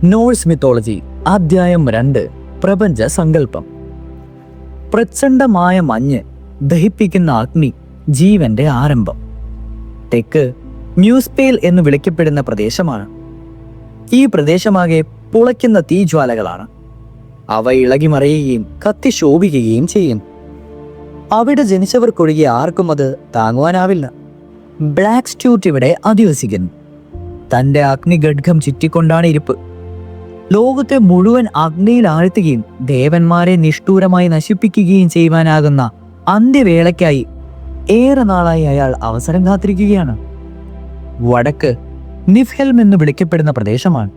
Norse mythology അധ്യായം 2 പ്രപഞ്ച സങ്കല്പം. പ്രചണ്ഡമായ മഞ്ഞ്, ദഹിപ്പിക്കുന്ന അഗ്നി, ജീവന്റെ ആരംഭം. തെക്ക് മ്യൂസ്പേൽ എന്ന് വിളിക്കപ്പെടുന്ന പ്രദേശമാണ്. ഈ പ്രദേശമാകെ പുളയ്ക്കുന്ന തീജ്വാലകളാണ്. അവ ഇളകി മറിയുകയും കത്തി ശോഭിക്കുകയും ചെയ്യും. അവിടെ ജനിച്ചവർക്കൊഴികെ ആർക്കും അത് താങ്ങുവാനാവില്ല. ബ്ലാക്ക് സ്റ്റ്യൂട്ട് ഇവിടെ അധിവസിക്കുന്നു. തൻ്റെ അഗ്നിഗഡ്ഗം ചുറ്റിക്കൊണ്ടാണ് ഇരിപ്പ്. ലോകത്തെ മുഴുവൻ അഗ്നിയിൽ ആഴ്ത്തുകയും ദേവന്മാരെ നിഷ്ഠൂരമായി നശിപ്പിക്കുകയും ചെയ്യുവാനാകുന്ന അന്ത്യവേളയ്ക്കായി ഏറെ നാളായി അയാൾ അവസരം കാത്തിരിക്കുകയാണ്. വടക്ക് നിഫ്ഹെൽം എന്ന് വിളിക്കപ്പെടുന്ന പ്രദേശമാണ്.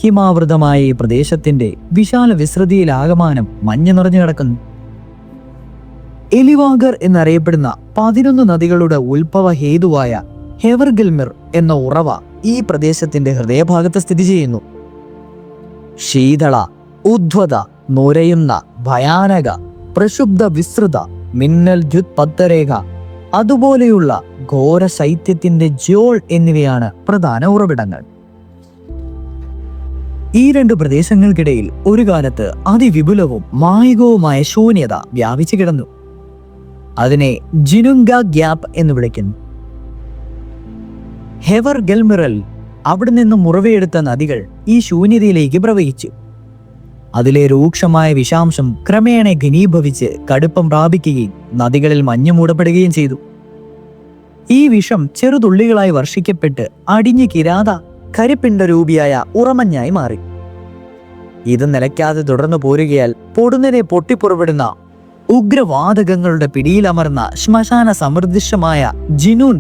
ഹിമാവൃതമായ ഈ പ്രദേശത്തിന്റെ വിശാല വിസ്തൃതിയിൽ ആകമാനം മഞ്ഞ് നിറഞ്ഞു കിടക്കുന്നു. എലിവാഗർ എന്നറിയപ്പെടുന്ന 11 നദികളുടെ ഉത്ഭവ ഹേതുവായ ഹെവർഗിൽമിർ എന്ന ഉറവ ഈ പ്രദേശത്തിന്റെ ഹൃദയഭാഗത്ത് സ്ഥിതി ചെയ്യുന്നു. ശീതള, ഉദ്ധ്വത, നുരയുന്ന, ഭയാനക, പ്രക്ഷുബ്ധ വിസ്തൃത, മിന്നൽ ദ്യുത്പത്തരേഖ, അതുപോലെയുള്ള ഘോര ശൈത്യത്തിന്റെ ജ്യോൾ എന്നിവയാണ് പ്രധാന ഉറവിടങ്ങൾ. ഈ 2 പ്രദേശങ്ങൾക്കിടയിൽ ഒരു കാലത്ത് അതിവിപുലവും മായികവുമായ ശൂന്യത വ്യാപിച്ചു കിടന്നു. അതിനെ ജിനുങ്ക ഗ്യാപ്പ് എന്ന് വിളിക്കുന്നു. ഹെവർ ഗെൽമിറൽ അവിടെ നിന്നും ഉറവയെടുത്ത നദികൾ ഈ ശൂന്യതയിലേക്ക് പ്രവഹിച്ചു. അതിലെ രൂക്ഷമായ വിഷാംശം ക്രമേണ ഘനീഭവിച്ച് കടുപ്പം പ്രാപിക്കുകയും നദികളിൽ മഞ്ഞ് മൂടപ്പെടുകയും ചെയ്തു. ഈ വിഷം ചെറുതുള്ളികളായി വർഷിക്കപ്പെട്ട് അടിഞ്ഞു കിരാത കരിപ്പിണ്ട രൂപിയായ ഉറമഞ്ഞായി മാറി. ഇത് നിലയ്ക്കാതെ തുടർന്നു പോരുകയാൽ പൊടുന്നനെ പൊട്ടിപ്പുറപ്പെടുന്ന ഉഗ്രവാതകങ്ങളുടെ പിടിയിലമർന്ന ശ്മശാന സമൃദ്ധിഷ്ടമായ ജിനൂൻ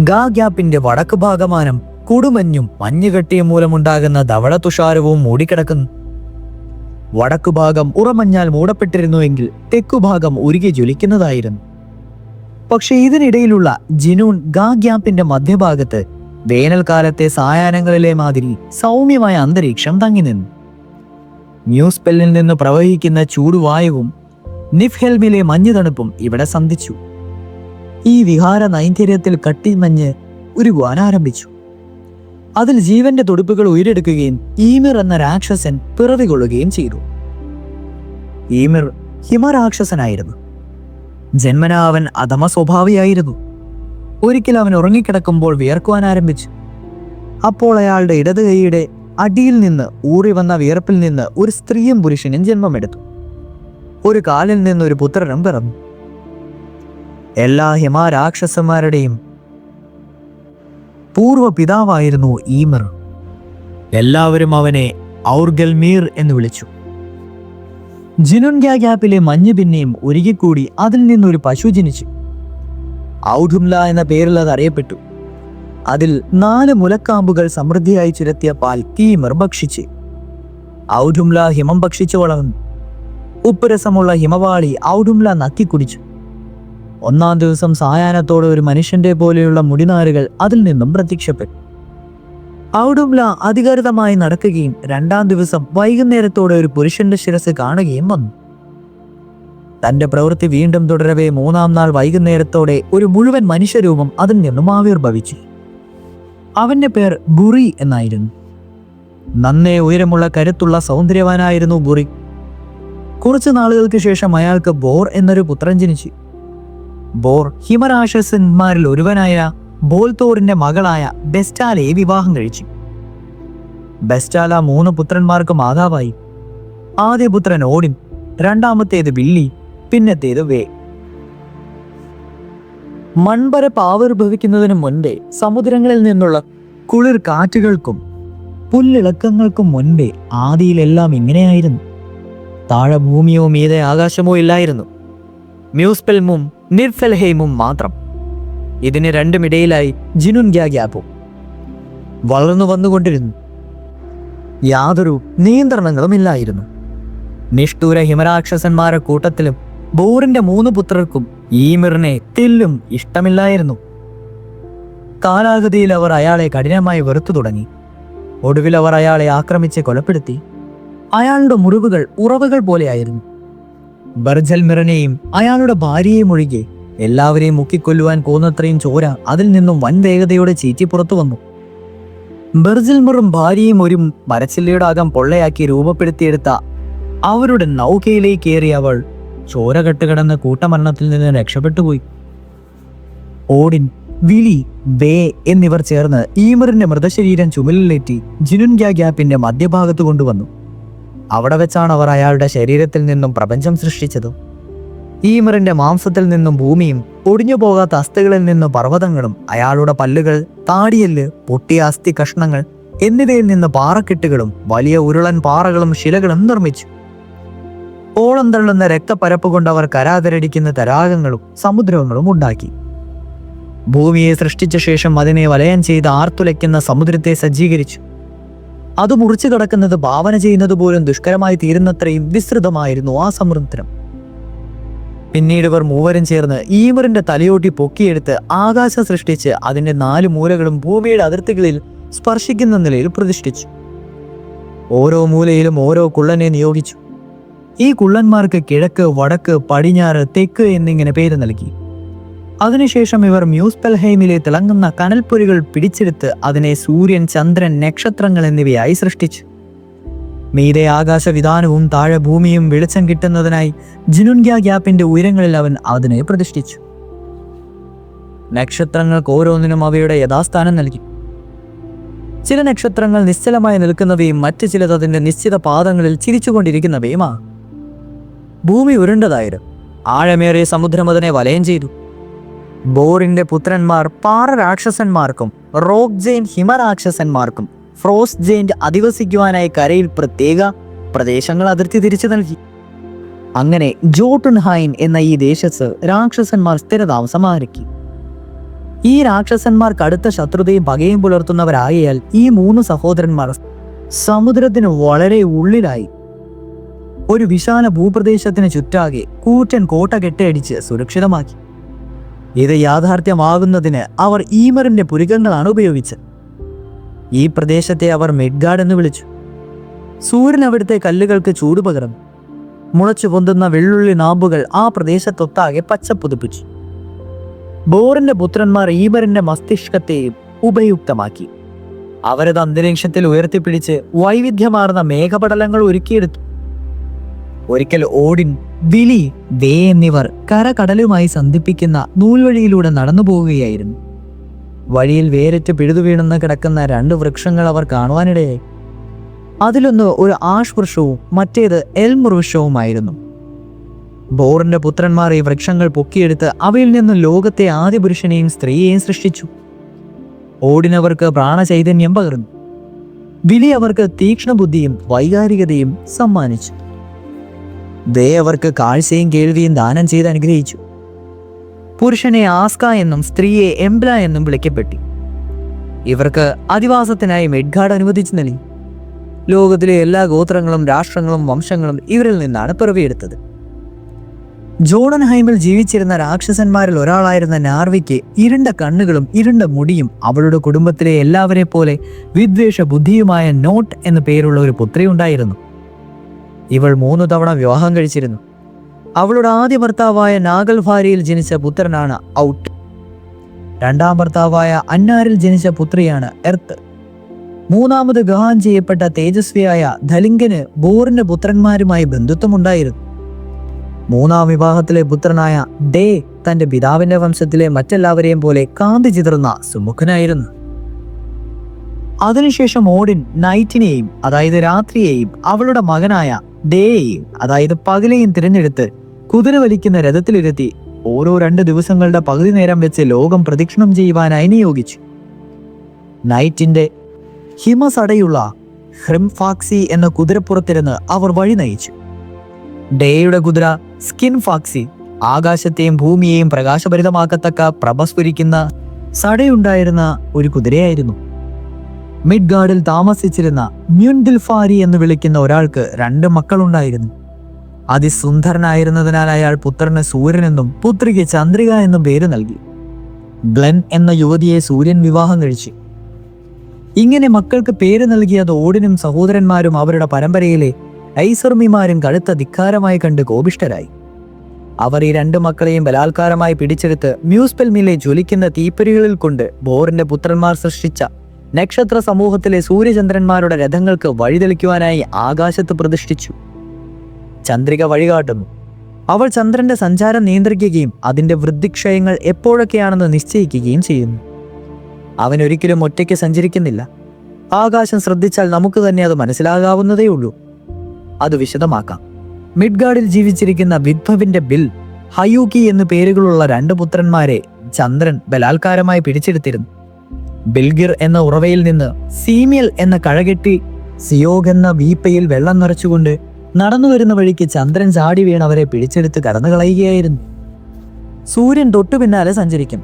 ഗാഗ്യാപ്പിന്റെ വടക്കു ഭാഗമാനം കൊടുമഞ്ഞും മഞ്ഞുകെട്ടിയും മൂലമുണ്ടാകുന്ന ധവളതുഷാരവും മൂടിക്കിടക്കുന്നു. വടക്കുഭാഗം ഉറമഞ്ഞാൽ മൂടപ്പെട്ടിരുന്നുവെങ്കിൽ തെക്കുഭാഗം ഉരുകി ജ്വലിക്കുന്നതായിരുന്നു. പക്ഷെ ഇതിനിടയിലുള്ള ജിനൂൺ ഗാഗ്യാപ്പിന്റെ മധ്യഭാഗത്ത് വേനൽക്കാലത്തെ സായാഹ്നങ്ങളിലെ മാതിരി സൗമ്യമായ അന്തരീക്ഷം തങ്ങി നിന്നു. മ്യൂസ്പെല്ലിൽ നിന്ന് പ്രവഹിക്കുന്ന ചൂടുവായുവും നിഫ്ഹെൽമിലെ മഞ്ഞു തണുപ്പും ഇവിടെ സന്ധിച്ചു. ഈ വിഹാര നൈന്ത്യര്യത്തിൽ കട്ടിമഞ്ഞ് ഉരുകുവാൻ ആരംഭിച്ചു. അതിൽ ജീവന്റെ തുടിപ്പുകൾ ഉയരെടുക്കുകയും ഈമിർ എന്ന രാക്ഷസൻ പിറവികൊള്ളുകയും ചെയ്തു. ഈമിർ ഹിമരാക്ഷസനായിരുന്നു. ജന്മനാ അവൻ അധമ സ്വഭാവിയായിരുന്നു. ഒരിക്കൽ അവൻ ഉറങ്ങിക്കിടക്കുമ്പോൾ വിയർക്കുവാൻ ആരംഭിച്ചു. അപ്പോൾ അയാളുടെ ഇടത് കൈയുടെ അടിയിൽ നിന്ന് ഊറി വന്ന വിയർപ്പിൽ നിന്ന് ഒരു സ്ത്രീയും പുരുഷനും ജന്മമെടുത്തു. ഒരു കാലിൽ നിന്ന് ഒരു പുത്രനും പിറന്നു. എല്ലാ ഹിമരാക്ഷസന്മാരുടെയും പൂർവ്വ പിതാവായിരുന്നു ഈമിർ. എല്ലാവരും അവനെ ഔർഗൽമീർ എന്ന് വിളിച്ചു. ജിനുൻഗ്യാപ്പിലെ മഞ്ഞ് പിന്നെയും ഒരുകിക്കൂടി അതിൽ നിന്നൊരു പശു ജനിച്ചു. ഔഡുംല എന്ന പേരിൽ അത് അറിയപ്പെട്ടു. അതിൽ 4 മുലക്കാമ്പുകൾ സമൃദ്ധിയായി ചുരത്തിയ പാൽ ഈമിർ ഭക്ഷിച്ച്. ഔഡുംല ഹിമം ഭക്ഷിച്ചു വളർന്നു. ഉപ്പുരസമുള്ള ഹിമവാളി ഔഡുംല നക്കിക്കുടിച്ചു. 1-ാം ദിവസം സായാഹ്നത്തോടെ ഒരു മനുഷ്യന്റെ പോലെയുള്ള മുടിനാരുകൾ അതിൽ നിന്നും പ്രത്യക്ഷപ്പെട്ടു. ഔഡുംല അധികാരിതമായി നടക്കുകയും 2-ാം ദിവസം വൈകുന്നേരത്തോടെ ഒരു പുരുഷന്റെ ശിരസ് കാണുകയും വന്നു. തന്റെ പ്രവൃത്തി വീണ്ടും തുടരവേ 3-ാം നാൾ വൈകുന്നേരത്തോടെ ഒരു മുഴുവൻ മനുഷ്യരൂപം അതിൽ നിന്നും ആവിർഭവിച്ചു. അവന്റെ പേർ ബുറി എന്നായിരുന്നു. നന്നേ ഉയരമുള്ള കരുത്തുള്ള സൗന്ദര്യവാനായിരുന്നു ബുറി. കുറച്ചു നാളുകൾക്ക് ശേഷം അയാൾക്ക് ബോർ എന്നൊരു പുത്രൻ ജനിച്ചു. ബോർ ഹിമരാക്ഷസന്മാരിൽ ഒരുവനായ ബോൽത്തോറിന്റെ മകളായ ബെസ്റ്റാലയെ വിവാഹം കഴിച്ചു. ബെസ്റ്റാല 3 പുത്രന്മാർക്ക് മാതാവായി. ആദ്യ പുത്രൻ ഓഡിൻ, രണ്ടാമത്തേത് വില്ലി, പിന്നത്തേത് വേ. മൺപരപ്പ് ആവിർഭവിക്കുന്നതിന് മുൻപേ സമുദ്രങ്ങളിൽ നിന്നുള്ള കുളിർ കാറ്റുകൾക്കും പുല്ലിളക്കങ്ങൾക്കും മുൻപേ ആദിയിലെല്ലാം ഇങ്ങനെയായിരുന്നു. താഴെ ഭൂമിയോ മീതെ ആകാശമോ ഇല്ലായിരുന്നു. മ്യൂസ്പെൽമും നിഫ്ഹെൽഹെയിമും മാത്രം. ഇതിന് രണ്ടുമിടയിലായി ജിനുൻഗ്യാപ്പും വളർന്നു വന്നുകൊണ്ടിരുന്നു. യാതൊരു നിയന്ത്രണങ്ങളും ഇല്ലായിരുന്നു. നിഷ്ഠൂര ഹിമരാക്ഷസന്മാരുടെ കൂട്ടത്തിലും ബോറിന്റെ 3 പുത്രർക്കും ഈമിറിനെ തെല്ലും ഇഷ്ടമില്ലായിരുന്നു. കാലാഗതിയിൽ അവർ അയാളെ കഠിനമായി വെറുത്തു തുടങ്ങി. ഒടുവിൽ അവർ അയാളെ ആക്രമിച്ച് കൊലപ്പെടുത്തി. അയാളുടെ മുറിവുകൾ ഉറവുകൾ പോലെയായിരുന്നു. ബർജൽമിറിനെയും അയാളുടെ ഭാര്യയെയും ഒഴികെ എല്ലാവരെയും മുക്കിക്കൊല്ലുവാൻ പോന്നത്രയും ചോര അതിൽ നിന്നും വൻ വേഗതയോടെ ചീറ്റി പുറത്തു വന്നു. ബെർസിൽമറും ഭാര്യയും ഒരു മരച്ചില്ലയുടെ അകം പൊള്ളയാക്കി രൂപപ്പെടുത്തിയെടുത്ത അവരുടെ നൗകയിലേക്ക് കയറി അവൾ ചോരകെട്ട് കിടന്ന കൂട്ടമരണത്തിൽ നിന്ന് രക്ഷപ്പെട്ടുപോയി. ഓഡിൻ, വിലി, ബേ എന്നിവർ ചേർന്ന് ഈമറിന്റെ മൃതശരീരം ചുമലിലേറ്റി ജിനുൻഗ്യ ഗ്യാപ്പിന്റെ മധ്യഭാഗത്ത് കൊണ്ടുവന്നു. അവിടെ വെച്ചാണ് അവർ അയാളുടെ ശരീരത്തിൽ നിന്നും പ്രപഞ്ചം സൃഷ്ടിച്ചത്. ഈമറിന്റെ മാംസത്തിൽ നിന്നും ഭൂമിയും ഒടിഞ്ഞു പോകാത്ത അസ്ഥികളിൽ നിന്നും പർവ്വതങ്ങളും അയാളുടെ പല്ലുകൾ, താടിയല്ല്, പൊട്ടിയ അസ്ഥി കഷ്ണങ്ങൾ എന്നിവയിൽ നിന്ന് പാറക്കെട്ടുകളും വലിയ ഉരുളൻ പാറകളും ശിലകളും നിർമ്മിച്ചു. ഓളം തള്ളുന്ന രക്തപ്പരപ്പ് കൊണ്ട് അവർ കരാതരടിക്കുന്ന തടാകങ്ങളും സമുദ്രങ്ങളും ഉണ്ടാക്കി. ഭൂമിയെ സൃഷ്ടിച്ച ശേഷം അതിനെ വലയം ചെയ്ത് ആർത്തുലയ്ക്കുന്ന സമുദ്രത്തെ സജ്ജീകരിച്ചു. അത് മുറിച്ചു കടക്കുന്നത് ഭാവന ചെയ്യുന്നത് പോലും ദുഷ്കരമായി തീരുന്നത്രയും വിസ്തൃതമായിരുന്നു ആ സമുദ്രം. പിന്നീട് ഇവർ മൂവരും ചേർന്ന് ഈമറിന്റെ തലയോട്ടി പൊക്കിയെടുത്ത് ആകാശം സൃഷ്ടിച്ച് അതിന്റെ 4 മൂലകളും ഭൂമിയുടെ അതിർത്തികളിൽ സ്പർശിക്കുന്ന നിലയിൽ പ്രതിഷ്ഠിച്ചു. ഓരോ മൂലയിലും ഓരോ കുള്ളനെ നിയോഗിച്ചു. ഈ കുള്ളന്മാർക്ക് കിഴക്ക്, വടക്ക്, പടിഞ്ഞാറ്, തെക്ക് എന്നിങ്ങനെ പേര് നൽകി. അതിനുശേഷം ഇവർ മ്യൂസ്പെൽഹൈമിലെ തിളങ്ങുന്ന കനൽപ്പൊരികൾ പിടിച്ചെടുത്ത് അതിനെ സൂര്യൻ, ചന്ദ്രൻ, നക്ഷത്രങ്ങൾ എന്നിവയായി സൃഷ്ടിച്ചു. മീതെ ആകാശവിധാനവും താഴെ ഭൂമിയും വെളിച്ചം കിട്ടുന്നതിനായി ജിനുൻഗ്യ ഗ്യാപ്പിന്റെ ഉയരങ്ങളിൽ അവൻ അതിനെ പ്രതിഷ്ഠിച്ചു. നക്ഷത്രങ്ങൾക്ക് ഓരോന്നിനും അവയുടെ യഥാസ്ഥാനം നൽകി. ചില നക്ഷത്രങ്ങൾ നിശ്ചലമായി നിൽക്കുന്നവയും മറ്റു ചിലത് അതിന്റെ നിശ്ചിത പാദങ്ങളിൽ ചിരിച്ചുകൊണ്ടിരിക്കുന്നവയുമാണ്. ഭൂമി ഉരുണ്ടതായിരുന്നു. ആഴമേറിയ സമുദ്രം അതിനെ വലയം ചെയ്തു. ബോറിന്റെ പുത്രന്മാർ പാറ രാക്ഷസന്മാർക്കും റോക്ക് ജെയിന്റ് ഹിമരാക്ഷസന്മാർക്കും ഫ്രോസ്റ്റ് ജെയിന്റ് അധിവസിക്കുവാനായി കരയിൽ പ്രത്യേക പ്രദേശങ്ങൾ അതിർത്തി തിരിച്ചു നൽകി. അങ്ങനെ ജോട്ടുൻഹൈൻ എന്ന ഈ ദേശത്ത് രാക്ഷസന്മാർ സ്ഥിരതാമസമാക്കി. ഈ രാക്ഷസന്മാർ കടുത്ത ശത്രുതയും പകയും പുലർത്തുന്നവരായാൽ ഈ 3 സഹോദരന്മാർ സമുദ്രത്തിന് വളരെ ഉള്ളിലായി ഒരു വിശാല ഭൂപ്രദേശത്തിന് ചുറ്റാകെ കൂറ്റൻ കോട്ട കെട്ടയടിച്ച് സുരക്ഷിതമാക്കി. ഇത് യാഥാർത്ഥ്യമാകുന്നതിന് അവർ ഈമറിന്റെ പുരികങ്ങളാണ് ഉപയോഗിച്ചത്. ഈ പ്രദേശത്തെ അവർ മിഡ്ഗാർഡ് എന്ന് വിളിച്ചു. സൂര്യൻ അവിടുത്തെ കല്ലുകൾക്ക് ചൂട് പകർന്നു. മുളച്ചു പൊന്തുന്ന വെള്ളുള്ളി നാമ്പുകൾ ആ പ്രദേശത്തൊട്ടാകെ പച്ചപ്പുതുപ്പിച്ചു. ബോറിന്റെ പുത്രന്മാർ ഈമറിന്റെ മസ്തിഷ്കത്തെയും ഉപയുക്തമാക്കി. അവരത് അന്തരീക്ഷത്തിൽ ഉയർത്തിപ്പിടിച്ച് വൈവിധ്യമാർന്ന മേഘപടലങ്ങൾ ഒരുക്കിയെടുത്തു. ഒരിക്കൽ ഓഡിൻ, വിലി, ബേ എന്നിവർ കരകടലുമായി സന്ധിപ്പിക്കുന്ന നൂൽവഴിയിലൂടെ നടന്നു പോവുകയായിരുന്നു. വഴിയിൽ വേരറ്റ് പിഴുതുവീണെന്ന് കിടക്കുന്ന 2 വൃക്ഷങ്ങൾ അവർ കാണുവാനിടയായി. അതിലൊന്ന് ഒരു ആഷ് വൃക്ഷവും മറ്റേത് എൽം വൃക്ഷവുമായിരുന്നു. ബോറിന്റെ പുത്രന്മാർ ഈ വൃക്ഷങ്ങൾ പൊക്കിയെടുത്ത് അവയിൽ നിന്ന് ലോകത്തെ ആദ്യ പുരുഷനെയും സ്ത്രീയെയും സൃഷ്ടിച്ചു. ഓഡിനവർക്ക് പ്രാണചൈതന്യം പകർന്നു. വിലി അവർക്ക് തീക്ഷ്ണബുദ്ധിയും വൈകാരികതയും സമ്മാനിച്ചു. ദേ അവർക്ക് കാഴ്ചയും കേൾവിയും ദാനം ചെയ്ത് അനുഗ്രഹിച്ചു. പുരുഷനെ ആസ്ക എന്നും സ്ത്രീയെ എംബ്ല എന്നും വിളിക്കപ്പെട്ടു. ഇവർക്ക് അധിവാസത്തിനായി മിഡ്ഗാർഡ് അനുവദിച്ചു നൽകി. ലോകത്തിലെ എല്ലാ ഗോത്രങ്ങളും രാഷ്ട്രങ്ങളും വംശങ്ങളും ഇവരിൽ നിന്നാണ് പിറവിയെടുത്തത്. ജോഡൻഹൈമിൽ ജീവിച്ചിരുന്ന രാക്ഷസന്മാരിൽ ഒരാളായിരുന്ന നാർവിക്ക് ഇരുണ്ട കണ്ണുകളും ഇരുണ്ട മുടിയും അവളുടെ കുടുംബത്തിലെ എല്ലാവരെ പോലെ വിദ്വേഷ ബുദ്ധിയുമായ നോട്ട് എന്നു പേരുള്ള ഒരു പുത്രി ഉണ്ടായിരുന്നു. ഇവൾ 3 തവണ വിവാഹം കഴിച്ചിരുന്നു. അവളുടെ ആദ്യ ഭർത്താവായ നാഗൽഭാരിയിൽ ജനിച്ച പുത്രനാണ് ഔട്ട്. 2ാം ഭർത്താവായ അന്നാരിൽ ജനിച്ച പുത്രിയാണ് എർത്ത്. 3ാമത് വിവാഹം ചെയ്യപ്പെട്ട തേജസ്വിയായ ധലിംഗന് ബോറിന്റെ പുത്രന്മാരുമായി ബന്ധുത്വമുണ്ടായിരുന്നു. 3ാം വിവാഹത്തിലെ പുത്രനായ ഡേ തന്റെ പിതാവിന്റെ വംശത്തിലെ മറ്റെല്ലാവരെയും പോലെ കാന്തി ചിതറുന്ന സുമുഖനായിരുന്നു. അതിനുശേഷം ഓഡിൻ നൈറ്റിനെയും, അതായത് രാത്രിയെയും, അവളുടെ മകനായ ഡേയെയും, അതായത് പകലെയും തിരഞ്ഞെടുത്ത് കുതിര വലിക്കുന്ന രഥത്തിലിരുത്തി ഓരോ 2 ദിവസങ്ങളുടെ പകുതി നേരം വെച്ച് ലോകം പ്രദക്ഷിണം ചെയ്യുവാനായി നിയോഗിച്ചു. നൈറ്റിന്റെ ഹിമസടയുള്ള ഹ്രിംഫാക്സി എന്ന കുതിരപ്പുറത്തിരുന്ന് അവർ വഴി നയിച്ചു. ഡേയുടെ കുതിര സ്കിൻ ഫാക്സി ആകാശത്തെയും ഭൂമിയെയും പ്രകാശഭരിതമാക്കത്തക്ക പ്രഭസ്ഫുരിക്കുന്ന സടയുണ്ടായിരുന്ന ഒരു കുതിരയായിരുന്നു. മിഡ്ഗാർഡിൽ താമസിച്ചിരുന്ന മ്യുൻഡിൽഫാരി എന്ന് വിളിക്കുന്ന ഒരാൾക്ക് 2 മക്കളുണ്ടായിരുന്നു. അതിസുന്ദരനായിരുന്നതിനാൽ അയാൾ പുത്രന് സൂര്യനെന്നും പുത്രിക്ക് ചന്ദ്രിക എന്നും പേര് നൽകി. ഗ്ലെൻ എന്ന യുവതിയെ സൂര്യൻ വിവാഹം കഴിച്ചു. ഇങ്ങനെ മക്കൾക്ക് പേര് നൽകിയത് ഓഡിനും സഹോദരന്മാരും അവരുടെ പരമ്പരയിലെ ഐസർമിമാരും കടുത്ത ധിക്കാരമായി കണ്ട് കോപിഷ്ഠരായി. അവർ ഈ 2 മക്കളെയും ബലാത്കാരമായി പിടിച്ചെടുത്ത് മ്യൂസ്പെൽമിലെ ജ്വലിക്കുന്ന തീപ്പൊരികളിൽ കൊണ്ട് ബോറിന്റെ പുത്രന്മാർ സൃഷ്ടിച്ച നക്ഷത്ര സമൂഹത്തിലെ സൂര്യചന്ദ്രന്മാരുടെ രഥങ്ങൾക്ക് വഴിതെളിക്കുവാനായി ആകാശത്ത് പ്രതിഷ്ഠിച്ചു. ചന്ദ്രിക വഴികാട്ടുന്നു. അവൾ ചന്ദ്രന്റെ സഞ്ചാരം നിയന്ത്രിക്കുകയും അതിന്റെ വൃദ്ധിക്ഷയങ്ങൾ എപ്പോഴൊക്കെയാണെന്ന് നിശ്ചയിക്കുകയും ചെയ്യുന്നു. അവൻ ഒരിക്കലും ഒറ്റയ്ക്ക് സഞ്ചരിക്കുന്നില്ല. ആകാശം ശ്രദ്ധിച്ചാൽ നമുക്ക് തന്നെ അത് മനസ്സിലാകാവുന്നതേ ഉള്ളൂ. അത് വിശദമാക്കാം. മിഡ്ഗാർഡിൽ ജീവിച്ചിരിക്കുന്ന വിദ്ഭവിന്റെ ബിൽ, ഹയൂക്കി എന്നു പേരുകളുള്ള 2 പുത്രന്മാരെ ചന്ദ്രൻ ബലാത്കാരമായി പിടിച്ചെടുത്തിരുന്നു. ബിൽഗിർ എന്ന ഉറവയിൽ നിന്ന് സീമിയൽ എന്ന കഴകെട്ടി സിയോഗ് എന്ന വീപ്പയിൽ വെള്ളം നിറച്ചുകൊണ്ട് നടന്നു വരുന്ന വഴിക്ക് ചന്ദ്രൻ ചാടി വീണ് അവരെ പിടിച്ചെടുത്ത് കടന്നു കളയുകയായിരുന്നു. സൂര്യൻ തൊട്ടു പിന്നാലെ സഞ്ചരിക്കും.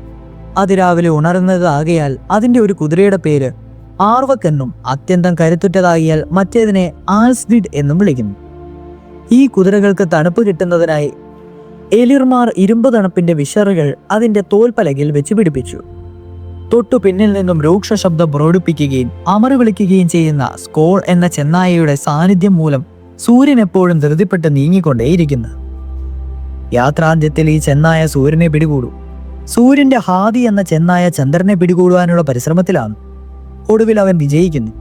അതിരാവിലെ ഉണർന്നത് ആകയാൽ അതിന്റെ ഒരു കുതിരയുടെ പേര് ആർവക് എന്നും അത്യന്തം കരുത്തുറ്റതാകിയാൽ മറ്റേതിനെ ആൽസ്ഡിഡ് എന്നും വിളിക്കുന്നു. ഈ കുതിരകൾക്ക് തണുപ്പ് കിട്ടുന്നതിനായി എലിർമാർ ഇരുമ്പ് തണുപ്പിന്റെ വിശറുകൾ അതിന്റെ തോൽപ്പലകിൽ വെച്ച് പിടിപ്പിച്ചു. തൊട്ടു പിന്നിൽ നിന്നും രൂക്ഷ ശബ്ദം പുറപ്പെടുപ്പിക്കുകയും അമറി വിളിക്കുകയും ചെയ്യുന്ന സ്കോൾ എന്ന ചെന്നായയുടെ സാന്നിധ്യം മൂലം സൂര്യൻ എപ്പോഴും ധൃതിപ്പെട്ട് നീങ്ങിക്കൊണ്ടേയിരിക്കുന്നു. യാത്രാന്ത്യത്തിൽ ഈ ചെന്നായ സൂര്യനെ പിടികൂടും. സൂര്യന്റെ ഹാദി എന്ന ചെന്നായ ചന്ദ്രനെ പിടികൂടുവാനുള്ള പരിശ്രമത്തിലാണ്. ഒടുവിൽ അവൻ വിജയിക്കുന്നു.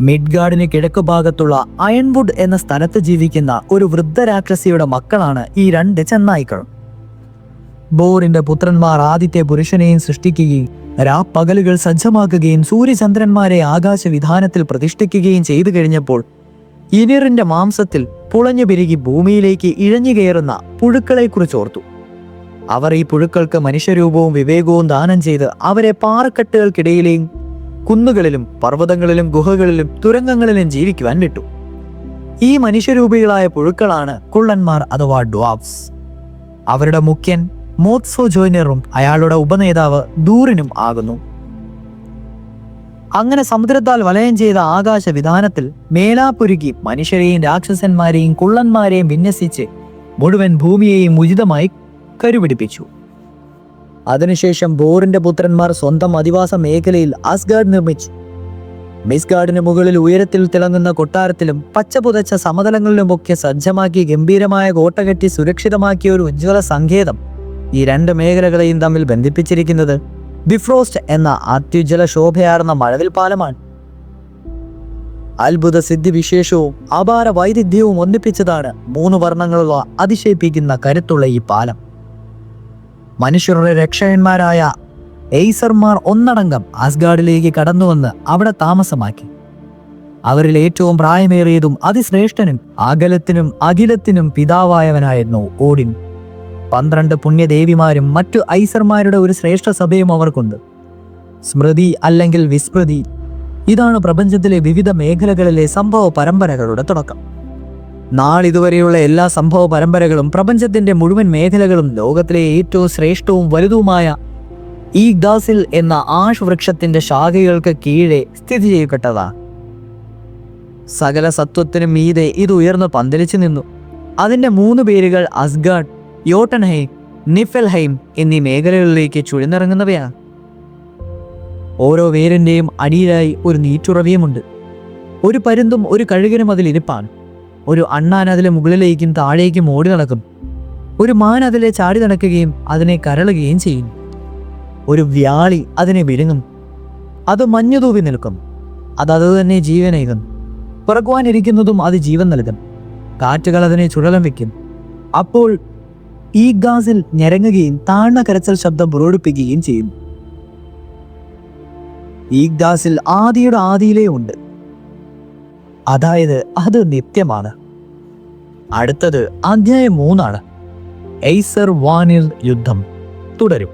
മിഡ്ഗാർഡിന് കിഴക്കു ഭാഗത്തുള്ള അയൺവുഡ് എന്ന സ്ഥലത്ത് ജീവിക്കുന്ന ഒരു വൃദ്ധരാക്ഷസിയുടെ മക്കളാണ് ഈ 2 ചെന്നായ്ക്കൾ. ബോറിന്റെ പുത്രന്മാർ ആദ്യത്തെ പുരുഷനെയും സൃഷ്ടിക്കുകയും രാപ്പകലുകൾ സജ്ജമാക്കുകയും സൂര്യചന്ദ്രന്മാരെ ആകാശവിധാനത്തിൽ പ്രതിഷ്ഠിക്കുകയും ചെയ്തു കഴിഞ്ഞപ്പോൾ ഇനിറിന്റെ മാംസത്തിൽ പുളഞ്ഞു പെരുകി ഭൂമിയിലേക്ക് ഇഴഞ്ഞു കയറുന്ന പുഴുക്കളെക്കുറിച്ച് ഓർത്തു. അവർ ഈ പുഴുക്കൾക്ക് മനുഷ്യരൂപവും വിവേകവും ദാനം ചെയ്ത് അവരെ പാറക്കെട്ടുകൾക്കിടയിലെയും കുന്നുകളിലും പർവ്വതങ്ങളിലും ഗുഹകളിലും തുരങ്കങ്ങളിലും ജീവിക്കുവാൻ വിട്ടു. ഈ മനുഷ്യരൂപികളായ പുഴുക്കളാണ് കുള്ളന്മാർ അഥവാ ഡ്വാർഫ്സ്. അവരുടെ മുഖ്യൻ മോത്സോ ജോയ്നറും അയാളുടെ ഉപനേതാവ് ദൂറിനും ആകുന്നു. അങ്ങനെ സമുദ്രത്താൽ വലയം ചെയ്ത ആകാശവിധാനത്തിൽ മേലാപുരുകി മനുഷ്യരെയും രാക്ഷസന്മാരെയും കുള്ളന്മാരെയും വിന്യസിച്ച് മുഴുവൻ ഭൂമിയെയും ഉചിതമായി കരുപിടിപ്പിച്ചു. അതിനുശേഷം ബോറിന്റെ പുത്രന്മാർ സ്വന്തം അധിവാസ മേഖലയിൽ അസ്ഗാർഡ് നിർമ്മിച്ചു. മിസ്ഗാർഡിന് മുകളിൽ ഉയരത്തിൽ തിളങ്ങുന്ന കൊട്ടാരത്തിലും പച്ചപുതച്ച സമതലങ്ങളിലുമൊക്കെ സജ്ജമാക്കി ഗംഭീരമായ കോട്ട കെട്ടി സുരക്ഷിതമാക്കിയ ഒരു ഉജ്ജ്വല സങ്കേതം ഈ 2 മേഖലകളെയും തമ്മിൽ ബന്ധിപ്പിച്ചിരിക്കുന്നത് ബിഫ്രോസ്റ്റ് എന്ന അത്യുജ്വല ശോഭയാർന്ന മഴവിൽ പാലമാണ്. അത്ഭുത സിദ്ധിവിശേഷവും അപാര വൈദഗ്ധ്യവും ഒന്നിപ്പിച്ചതാണ് 3 വർണ്ണങ്ങളുള്ള അതിശയിപ്പിക്കുന്ന കരുത്തുള്ള ഈ പാലം. മനുഷ്യരുടെ രക്ഷകന്മാരായ എയ്സർമാർ ഒന്നടങ്കം ആസ്ഗാർഡിലേക്ക് കടന്നുവന്ന് അവിടെ താമസമാക്കി. അവരിൽ ഏറ്റവും പ്രായമേറിയതും അതിശ്രേഷ്ഠനും അകലത്തിനും അഖിലത്തിനും പിതാവായവനായിരുന്നു ഓഡിൻ. 12 പുണ്യദേവിമാരും മറ്റു ഐസർമാരുടെ ഒരു ശ്രേഷ്ഠ സഭയും അവർക്കുണ്ട്. സ്മൃതി അല്ലെങ്കിൽ വിസ്മൃതി, ഇതാണ് പ്രപഞ്ചത്തിലെ വിവിധ മേഖലകളിലെ സംഭവ പരമ്പരകളുടെ തുടക്കം. നാളിതുവരെയുള്ള എല്ലാ സംഭവ പരമ്പരകളും പ്രപഞ്ചത്തിന്റെ മുഴുവൻ മേഖലകളും ലോകത്തിലെ ഏറ്റവും ശ്രേഷ്ഠവും വലുതുമായ ഈഗ്ദാസിൽ എന്ന ആഷ് വൃക്ഷത്തിന്റെ ശാഖകൾക്ക് കീഴെ സ്ഥിതി ചെയ്യപ്പെട്ടതാണ്. സകല സത്വത്തിനും മീതെ ഇത് ഉയർന്നു പന്തലിച്ചു നിന്നു. അതിന്റെ 3 പേരുകൾ അസ്ഗാർഡ്, യോട്ടൻഹെയിം, നിഫെൽഹെയിം എന്നീ മേഖലകളിലേക്ക് ചുഴിന്നിറങ്ങുന്നവയാണ്. ഓരോ വേരിന്റെയും അടിയിലായി ഒരു നീറ്റുറവിയുമുണ്ട്. ഒരു പരുന്തും ഒരു കഴുകനും അതിൽ ഇരിപ്പാണ്. ഒരു അണ്ണാൻ അതിലെ മുകളിലേക്കും താഴേക്കും ഓടി നടക്കും. ഒരു മാൻ അതിലെ ചാടി നടക്കുകയും അതിനെ കരളുകയും ചെയ്യും. ഒരു വ്യാളി അതിനെ വിഴുങ്ങും. അത് മഞ്ഞുതൂവി നിൽക്കും. അത് തന്നെ ജീവനേകും. പിറക്കുവാനിരിക്കുന്നതും അത് ജീവൻ നൽകും. കാറ്റുകൾ അതിനെ ചുഴലം വെക്കും. അപ്പോൾ ഈ ഗാസിൽ ഞരങ്ങുകയും താഴ്ന്ന കരച്ചൽ ശബ്ദം പുറപ്പെടുപ്പിക്കുകയും ചെയ്യും. ഈ ഗാസിൽ ആദിയുടെ ആദിയിലേ ഉണ്ട്. അതായത് അത് നിത്യമാണ്. അടുത്തത് അധ്യായം 3 ആണ്. എയ്സർ വാനിൽ യുദ്ധം തുടരും.